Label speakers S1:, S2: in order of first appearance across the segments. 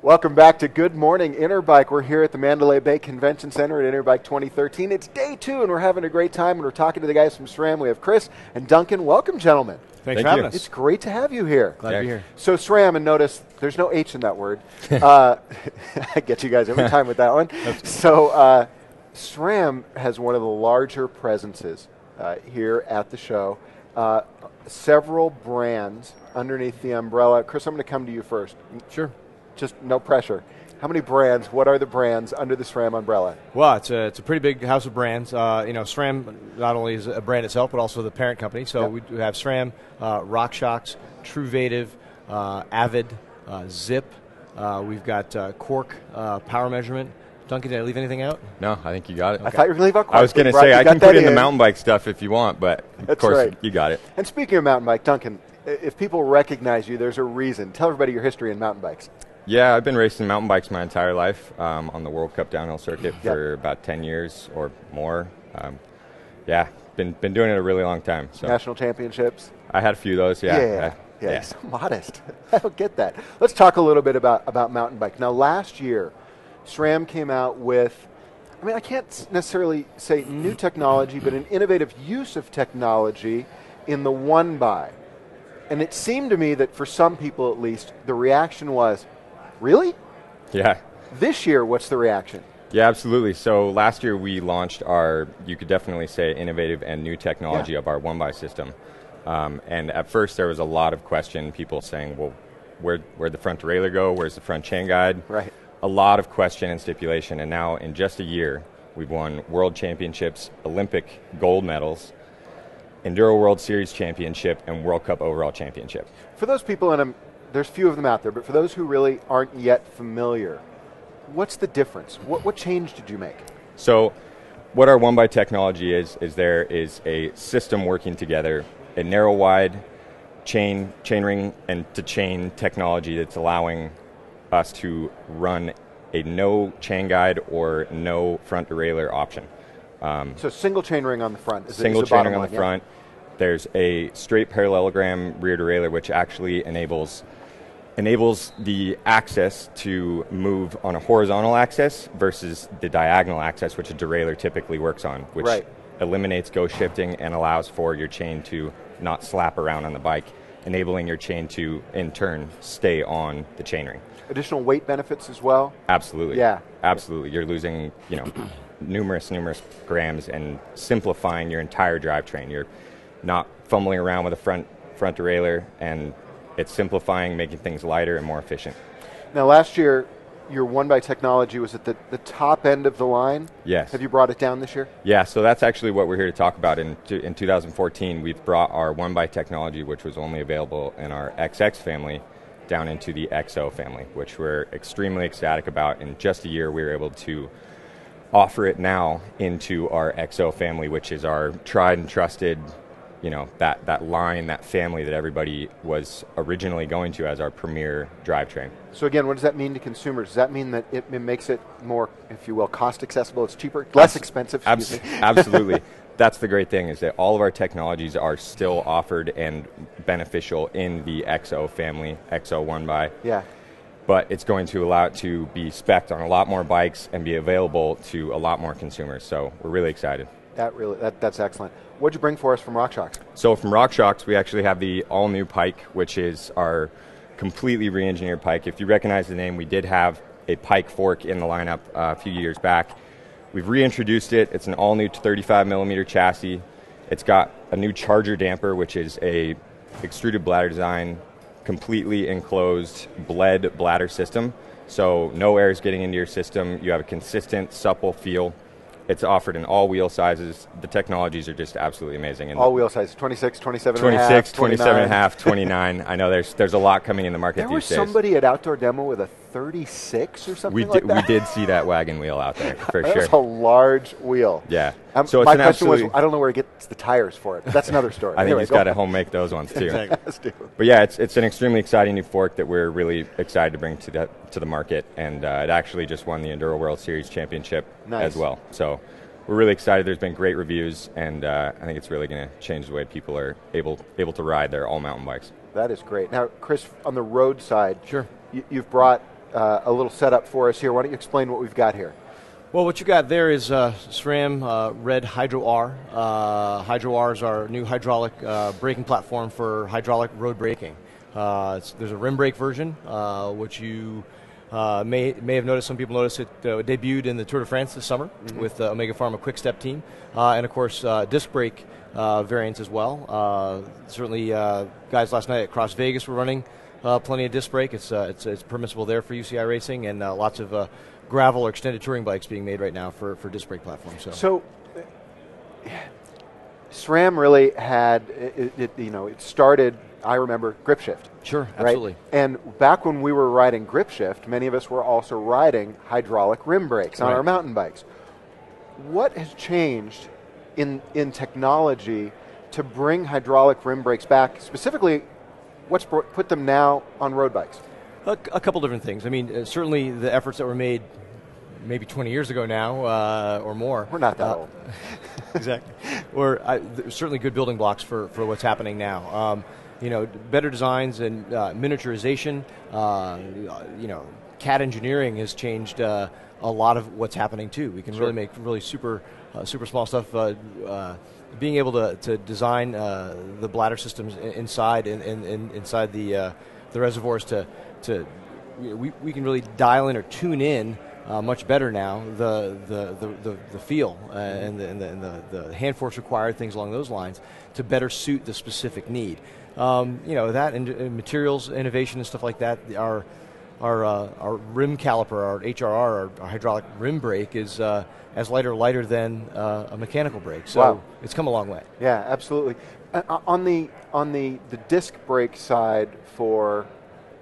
S1: Welcome back to Good Morning Interbike. We're here at the Mandalay Bay Convention Center at Interbike 2013. It's day 2, and we're having a great time, and we're talking to the guys from SRAM. We have Chris and Duncan. Welcome, gentlemen.
S2: Thanks for having us.
S1: It's great to have you here.
S2: Glad to be here.
S1: So SRAM, and notice there's no H in that word. I get you guys every time with that one. So SRAM has one of the larger presences here at the show. Several brands underneath the umbrella. Chris, I'm going to come to you first.
S2: Sure.
S1: Just no pressure. How many brands? What are the brands under the SRAM umbrella?
S2: Well, it's a pretty big house of brands. SRAM not only is a brand itself, but also the parent company. So we do have SRAM, RockShox, TrueVative, Avid, Zip. We've got Cork Power Measurement. Duncan, did I leave anything out?
S3: No, I think you got it.
S1: Okay. I thought you were going to leave out Cork.
S3: I was going to say, I can put in the mountain bike stuff if you want, but of course you got it.
S1: And speaking of mountain bike, Duncan, if people recognize you, there's a reason. Tell everybody your history in mountain bikes.
S3: Yeah, I've been racing mountain bikes my entire life on the World Cup downhill circuit for about 10 years or more. Been doing it a really long time. So.
S1: National championships?
S3: I had a few of those,
S1: Yeah, you're so modest. I don't get that. Let's talk a little bit about mountain bike. Now, last year, SRAM came out with, I can't necessarily say new technology, but an innovative use of technology in the one-by. And it seemed to me that for some people at least, the reaction was, really?
S3: Yeah.
S1: This year, what's the reaction?
S3: Yeah, absolutely. So last year we launched our, you could definitely say, innovative and new technology of our one-by system. And at first there was a lot of question, people saying, well, where'd the front derailleur go? Where's the front chain guide?
S1: Right.
S3: A lot of question and stipulation. And now in just a year, we've won World Championships, Olympic gold medals, Enduro World Series Championship, and World Cup Overall Championship.
S1: For those people, and there's few of them out there, but for those who really aren't yet familiar, what's the difference? What change did you make?
S3: So what our one-by technology is there is a system working together, a narrow-wide chain ring and to chain technology that's allowing us to run a no chain guide or no front derailleur option.
S1: So single chain ring on the front.
S3: Single chain ring on the front. There's a straight parallelogram rear derailleur, which actually enables the axis to move on a horizontal axis versus the diagonal axis, which a derailleur typically works on, which eliminates ghost shifting and allows for your chain to not slap around on the bike, enabling your chain to, in turn, stay on the chainring.
S1: Additional weight benefits as well?
S3: Absolutely.
S1: Yeah.
S3: Absolutely. You're losing, numerous grams and simplifying your entire drivetrain. You're not fumbling around with a front derailleur, and it's simplifying, making things lighter and more efficient. Now,
S1: last year, your one-by technology was at the top end of the line.
S3: Yes.
S1: Have you brought it down this year?
S3: Yeah, so that's actually what we're here to talk about. In 2014, we've brought our one-by technology, which was only available in our XX family, down into the XO family, which we're extremely ecstatic about. In just a year, we were able to offer it now into our XO family, which is our tried and trusted, that line, that family that everybody was originally going to as our premier drivetrain.
S1: So again, what does that mean to consumers? Does that mean that it makes it more, if you will, cost accessible? It's cheaper, less expensive?
S3: Absolutely. That's the great thing, is that all of our technologies are still offered and beneficial in the XO family, XO 1by.
S1: Yeah.
S3: But it's going to allow it to be spec'd on a lot more bikes and be available to a lot more consumers. So we're really excited.
S1: That's excellent. What'd you bring for us from RockShox?
S3: So from RockShox, we actually have the all-new Pike, which is our completely re-engineered Pike. If you recognize the name, we did have a Pike fork in the lineup a few years back. We've reintroduced it. It's an all-new 35mm chassis. It's got a new charger damper, which is a extruded bladder design, completely enclosed bled bladder system. So no air is getting into your system. You have a consistent, supple feel. It's offered in all wheel sizes. The technologies are just absolutely amazing. And
S1: all wheel sizes, 26, 27
S3: 26, 27 and a half, 29. I know there's a lot coming in the market these days.
S1: There was somebody at Outdoor Demo with a 36 or something like that?
S3: We did see that wagon wheel out there, for sure.
S1: That's a large wheel.
S3: Yeah.
S1: So my question was, I don't know where he gets the tires for it, but that's another story.
S3: I think he's got to home make those ones, too.
S1: Exactly.
S3: But yeah, it's an extremely exciting new fork that we're really excited to bring to the market, and it actually just won the Enduro World Series Championship as well. So we're really excited. There's been great reviews, and I think it's really going to change the way people are able to ride their all-mountain bikes.
S1: That is great. Now, Chris, on the road side,
S2: sure,
S1: you've brought a little setup for us here. Why don't you explain what we've got here?
S2: Well, what you got there is SRAM Red Hydro R. Hydro R is our new hydraulic braking platform for hydraulic road braking. There's a rim brake version, which you may have noticed. Some people noticed it debuted in the Tour de France this summer with the Omega Pharma Quick Step team, and of course disc brake variants as well. Certainly, guys last night at Cross Vegas were running plenty of disc brake. It's permissible there for UCI racing, and lots of gravel or extended touring bikes being made right now for disc brake platforms. So
S1: SRAM really had it started. I remember grip shift.
S2: Sure, absolutely.
S1: Right? And back when we were riding grip shift, many of us were also riding hydraulic rim brakes on our mountain bikes. What has changed in technology to bring hydraulic rim brakes back? Specifically, what's put them now on road bikes?
S2: A couple different things. I mean, certainly the efforts that were made maybe 20 years ago now or more.
S1: We're not that old.
S2: Exactly. Or certainly good building blocks for what's happening now. Better designs and miniaturization. CAD engineering has changed a lot of what's happening too. We can really make really super small stuff. Being able to design the bladder systems inside inside the reservoirs we can really dial in or tune in much better now the feel and the hand force required, things along those lines, to better suit the specific need. That and materials innovation and stuff like that. Our rim caliper, our HRR, our hydraulic rim brake, is as lighter than a mechanical brake. So it's come a long way.
S1: Yeah, absolutely. On the disc brake side for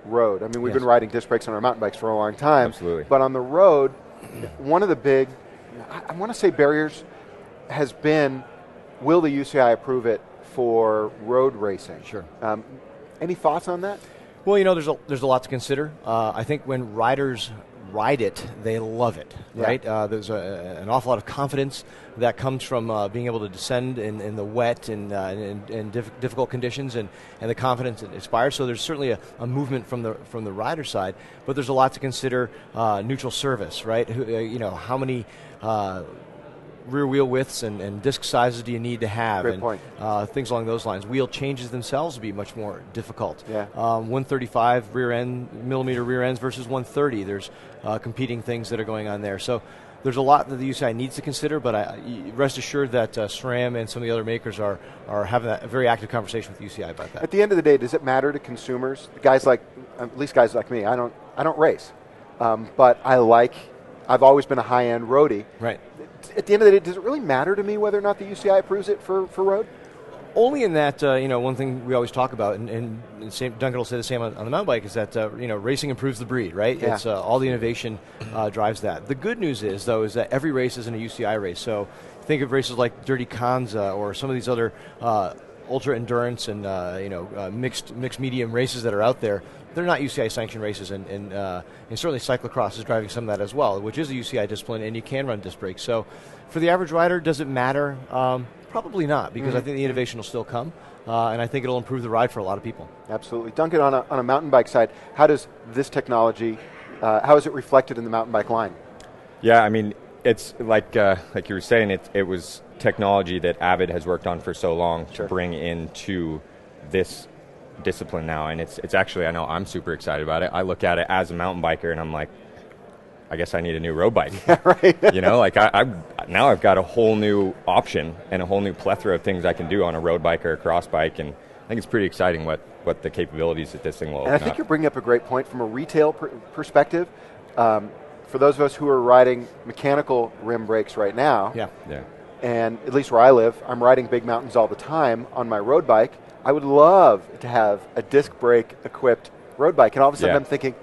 S1: road, I mean, we've been riding disc brakes on our mountain bikes for a long time.
S3: Absolutely.
S1: But on the road, one of the big, I want to say barriers has been, will the UCI approve it for road racing?
S2: Sure.
S1: Any thoughts on that?
S2: Well, there's a lot to consider. I think when riders ride it, they love it, right? There's an awful lot of confidence that comes from being able to descend in the wet and difficult conditions, and the confidence it inspires. So there's certainly a movement from the rider side, but there's a lot to consider. Neutral service, right? How many rear wheel widths and disc sizes do you need to have?
S1: Great point.
S2: Things along those lines. Wheel changes themselves will be much more difficult.
S1: Yeah.
S2: 135 millimeter rear ends versus 130. There's competing things that are going on there. So there's a lot that the UCI needs to consider, but rest assured that SRAM and some of the other makers are having a very active conversation with the UCI about that.
S1: At the end of the day, does it matter to consumers? Guys like, at least guys like me, I don't race, but I've always been a high-end roadie.
S2: Right.
S1: At the end of the day, does it really matter to me whether or not the UCI approves it for road?
S2: Only in that, one thing we always talk about, and Duncan will say the same on the mountain bike, is that, racing improves the breed, right?
S1: Yeah.
S2: It's all the innovation drives that. The good news is, though, is that every race isn't a UCI race. So think of races like Dirty Kanza or some of these other ultra endurance and, mixed medium races that are out there. They're not UCI sanctioned races, and certainly cyclocross is driving some of that as well, which is a UCI discipline, and you can run disc brakes. So for the average rider, does it matter? Probably not, because I think the innovation will still come, and I think it'll improve the ride for a lot of people.
S1: Absolutely. Duncan, on a mountain bike side, how does this technology, how is it reflected in the mountain bike line?
S3: Yeah, I mean, it's like you were saying, it was technology that Avid has worked on for so long to bring into this discipline now, and it's actually, I know I'm super excited about it. I look at it as a mountain biker, and I'm like, I guess I need a new road bike.
S1: Right.
S3: Now I've got a whole new option and a whole new plethora of things I can do on a road bike or a cross bike, and I think it's pretty exciting what the capabilities that this thing will open
S1: up. And I think you're bringing up a great point from a retail perspective. For those of us who are riding mechanical rim brakes right now, and at least where I live, I'm riding big mountains all the time on my road bike. I would love to have a disc brake equipped road bike, and all of a sudden I'm thinking,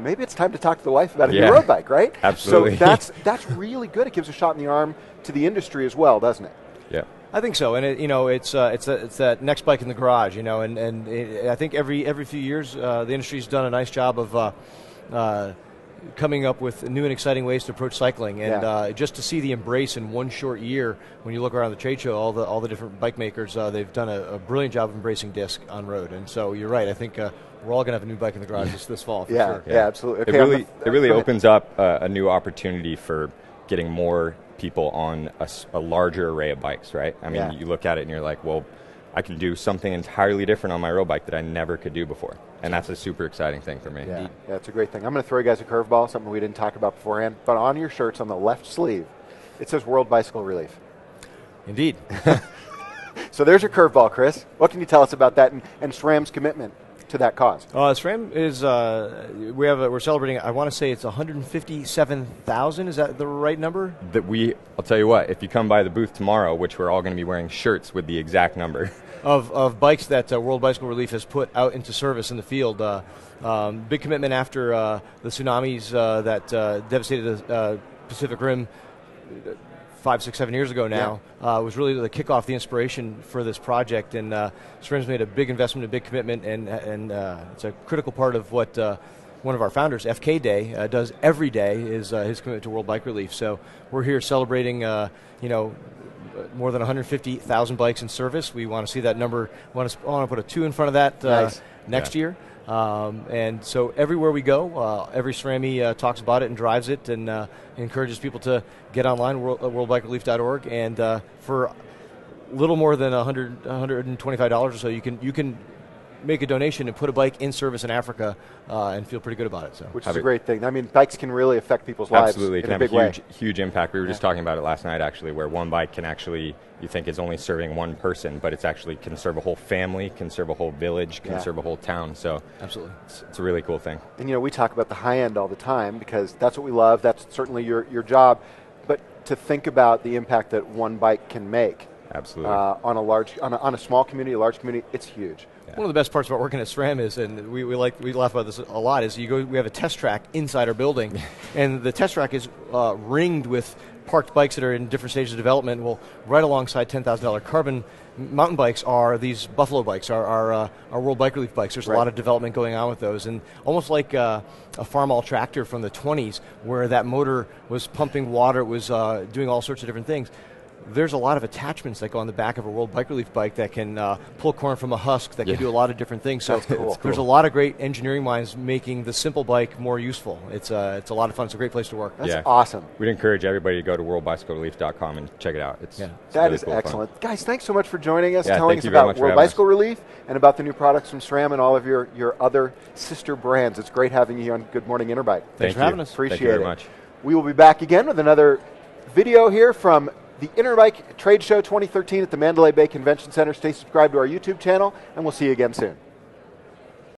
S1: maybe it's time to talk to the wife about a new road bike, right?
S3: Absolutely.
S1: So that's really good. It gives a shot in the arm to the industry as well, doesn't it?
S3: Yeah.
S2: I think so, and it's that next bike in the garage, and I think every few years the industry's done a nice job of coming up with new and exciting ways to approach cycling, and just to see the embrace in one short year, when you look around the trade show, all the different bike makers, they've done a brilliant job of embracing disc on road. And so you're right. I think we're all going to have a new bike in the garage this fall. For sure.
S1: Yeah, absolutely. Okay,
S3: it really opens up a new opportunity for getting more people on a larger array of bikes, right? I mean, you look at it and you're like, well, I can do something entirely different on my road bike that I never could do before. And that's a super exciting thing for me.
S1: Yeah, it's a great thing. I'm going to throw you guys a curveball, something we didn't talk about beforehand. But on your shirts, on the left sleeve, it says World Bicycle Relief.
S2: Indeed.
S1: So there's your curveball, Chris. What can you tell us about that and SRAM's commitment to that cause?
S2: SRAM is we're celebrating. I want to say it's 157,000. Is that the right number?
S3: I'll tell you what. If you come by the booth tomorrow, which we're all going to be wearing shirts with the exact number
S2: of bikes that World Bicycle Relief has put out into service in the field. Big commitment after the tsunamis that devastated the Pacific Rim 5, 6, 7 years ago now, was really the kickoff, the inspiration for this project. And SRAM's made a big investment, a big commitment, and it's a critical part of what one of our founders, FK Day, does every day, is his commitment to World Bike Relief. So we're here celebrating, more than 150,000 bikes in service. We want to see that number. I want to put a 2 in front of that next year. And so everywhere we go, every SRAMie talks about it and drives it, and encourages people to get online, worldbikerelief.org, and for little more than $125 or so, you can make a donation and put a bike in service in Africa and feel pretty good about it. So,
S1: which is a great thing. I mean, bikes can really affect people's lives in a big way.
S3: Huge impact. We were just talking about it last night, actually, where one bike can actually, you think is only serving one person, but it's actually can serve a whole family, can serve a whole village, can serve a whole town. So
S2: absolutely,
S3: it's a really cool thing.
S1: And we talk about the high end all the time because that's what we love. That's certainly your job. But to think about the impact that one bike can make,
S3: absolutely,
S1: on a small community, a large community, it's huge.
S2: One of the best parts about working at SRAM is, and we laugh about this a lot, is we have a test track inside our building, and the test track is ringed with parked bikes that are in different stages of development. Well, right alongside $10,000 carbon mountain bikes are these Buffalo bikes, our World Bike Relief bikes. There's a lot of development going on with those, and almost like a Farmall tractor from the 20s, where that motor was pumping water, it was doing all sorts of different things. There's a lot of attachments that go on the back of a World Bike Relief bike that can pull corn from a husk, that can do a lot of different things. So there's a lot of great engineering minds making the simple bike more useful. It's a lot of fun. It's a great place to work.
S1: That's awesome.
S3: We'd encourage everybody to go to worldbicyclerelief.com and check it out.
S1: That
S3: really
S1: is
S3: cool
S1: excellent.
S3: fun.
S1: Guys, thanks so much for joining us, telling us
S3: very
S1: about World Bicycle Relief and about the new products from SRAM and all of your other sister brands. It's great having you here on Good Morning Interbike.
S2: Thanks for having us.
S1: Appreciate
S3: it. Thank you very much.
S1: We will be back again with another video here from the Interbike Trade Show 2013 at the Mandalay Bay Convention Center. Stay subscribed to our YouTube channel, and we'll see you again soon.